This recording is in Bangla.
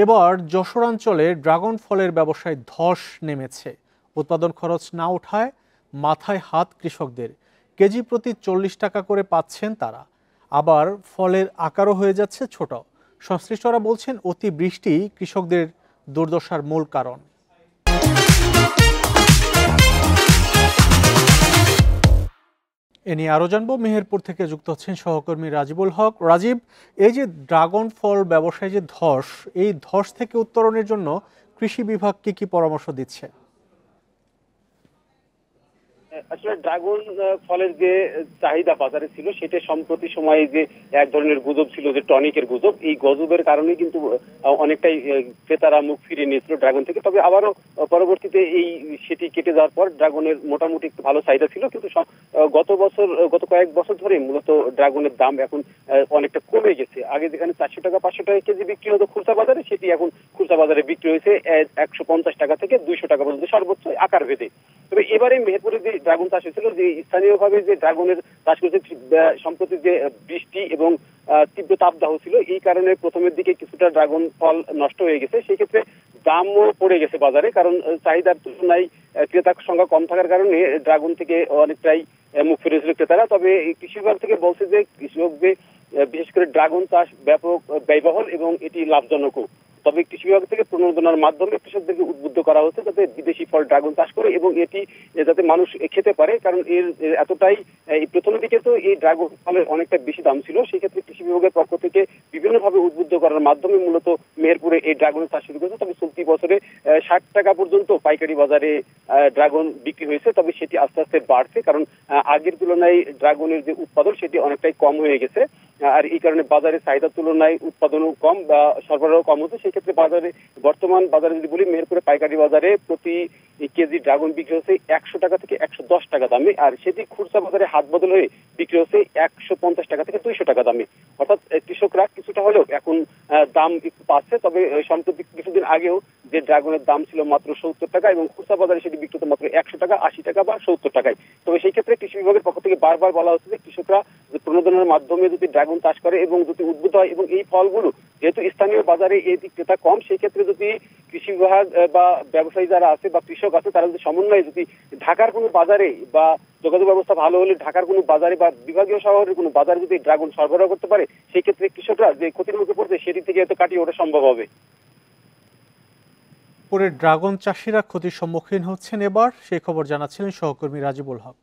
এবার যশোরাঞ্চলে ড্রাগন ফলের ব্যবসায় ধস নেমেছে। উৎপাদন খরচ না ওঠায় মাথায় হাত কৃষকদের। কেজি প্রতি 40 টাকা করে পাচ্ছেন তারা। আবার ফলের আকারও হয়ে যাচ্ছে ছোট। সংশ্লিষ্টরা বলছেন অতিবৃষ্টি কৃষকদের দুর্দশার মূল কারণ। এ নিয়ে আরো জানবো, মেহেরপুর থেকে যুক্ত হচ্ছেন সহকর্মী রাজিবুল হক। রাজীব, এই যে ড্রাগন ফল ব্যবসায় যে ধস, এই ধস থেকে উত্তরণের জন্য কৃষি বিভাগ কি পরামর্শ দিচ্ছে? আসলে ড্রাগন ফলের যে চাহিদা বাজারে ছিল সেটা সম্প্রতি সময়ে যে এক ধরনের গুজব ছিল, যে টনিকের গুজব, এই গুজবের কারণে কিন্তু অনেকটাই ক্রেতারা মুখ ফিরিয়ে নিয়েছিল ড্রাগন থেকে। তবে আবারও পরবর্তীতে সেটি কেটে যাওয়ার পর ড্রাগনের মোটামুটি একটু ভালো চাহিদা ছিল, কিন্তু গত কয়েক বছর ধরে মূলত ড্রাগনের দাম এখন অনেকটা কমে গেছে। আগে যেখানে 400 টাকা 500 টাকা কেজি বিক্রি হতো খুচরা বাজারে, সেটি এখন খুচরা বাজারে বিক্রি হয়েছে 150 টাকা থেকে 200 টাকা পর্যন্ত সর্বোচ্চ আকার ভেদে। তবে এবারে মেহেরপুরে যে ড্রাগন চাষ হয়েছিল, যে স্থানীয়ভাবে যে ড্রাগনের চাষ করেছে, সম্প্রতি যে বৃষ্টি এবং তীব্র তাপদাহ ছিল, এই কারণে প্রথমের দিকে কিছুটা ড্রাগন ফল নষ্ট হয়ে গেছে। সেই ক্ষেত্রে দামও পড়ে গেছে বাজারে, কারণ চাহিদার তুলনায় ক্রেতার সংখ্যা কম থাকার কারণে ড্রাগন থেকে অনেকটাই মুখ ফিরেছিল ক্রেতারা। তবে কৃষি বিভাগ থেকে বলছে যে কৃষকদের বিশেষ করে ড্রাগন চাষ ব্যাপক ব্যয়বহুল এবং এটি লাভজনকও। তবে কৃষি বিভাগ থেকে প্রণোদনার মাধ্যমে কৃষকদেরকে উদ্বুদ্ধ করা হচ্ছে যাতে বিদেশি ফল ড্রাগন চাষ করে এবং এটি যাতে মানুষ খেতে পারে, কারণ এর এতটাই প্রথমের দিকে তো এই ড্রাগন ফলের অনেকটা বেশি দাম ছিল। সেই ক্ষেত্রে কৃষি বিভাগের পক্ষ থেকে বিভিন্নভাবে উদ্বুদ্ধ করার মাধ্যমে মূলত মেহেরপুরে এই ড্রাগনের চাষ শুরু করেছে। তবে চলতি বছরে 60 টাকা পর্যন্ত পাইকারি বাজারে ড্রাগন বিক্রি হয়েছে। তবে সেটি আস্তে আস্তে বাড়ছে, কারণ আগের তুলনায় ড্রাগনের যে উৎপাদন সেটি অনেকটাই কম হয়ে গেছে। আর এই কারণে বাজারে চাহিদার তুলনায় উৎপাদনও কম বা সরবরাহ কম হচ্ছে। সেই ক্ষেত্রে বর্তমান বাজারে যদি বলি, মেহেরপুরে পাইকারি বাজারে প্রতি কেজি ড্রাগন বিক্রি হচ্ছে 100 টাকা থেকে 110 টাকা দামে, আর সেটি খুচরা বাজারে হাত বদল হয়ে বিক্রি হচ্ছে 150 টাকা থেকে 200 টাকা দামে। অর্থাৎ কৃষকরা কিছুটা হলেও এখন দাম একটু পাচ্ছে। তবে সম্প্রতি কিছুদিন আগেও যে ড্রাগনের দাম ছিল মাত্র 70 টাকা এবং খুচরা বাজারে সেটি বিক্রি হতো মাত্র 100 টাকা, 80 টাকা বা 70 টাকায়। তবে সেই ক্ষেত্রে কৃষি বিভাগের পক্ষ থেকে বারবার বলা হচ্ছে যে কৃষকরা যে প্রণোদনের মাধ্যমে যদি ড্রাগন চাষ করে এবং যদি উদ্বুদ্ধ হয়, এবং এই ফলগুলো যেহেতু স্থানীয় বাজারে এর ক্রেতা কম, সেই ক্ষেত্রে যদি কৃষি বিভাগ বা ব্যবসায়ী যারা আছে বা কৃষক আছে, তারা যদি সমন্বয়ে যদি ঢাকার কোনো বাজারে বা যোগাযোগ ব্যবস্থা ভালো হলে ঢাকার কোনো বাজারে বা বিভাগীয় শহরের কোনো বাজারে যদি ড্রাগন সরবরাহ করতে পারে, সেই ক্ষেত্রে কৃষকরা যে ক্ষতির মুখে পড়ছে সেটি থেকে হয়তো কাটিয়ে ওঠা সম্ভব হবে। পরে ড্রাগন চাষিরা ক্ষতির সম্মুখীন হচ্ছেন এবার, সেই খবর জানাচ্ছিলেন সহকর্মী রাজিবুল হক।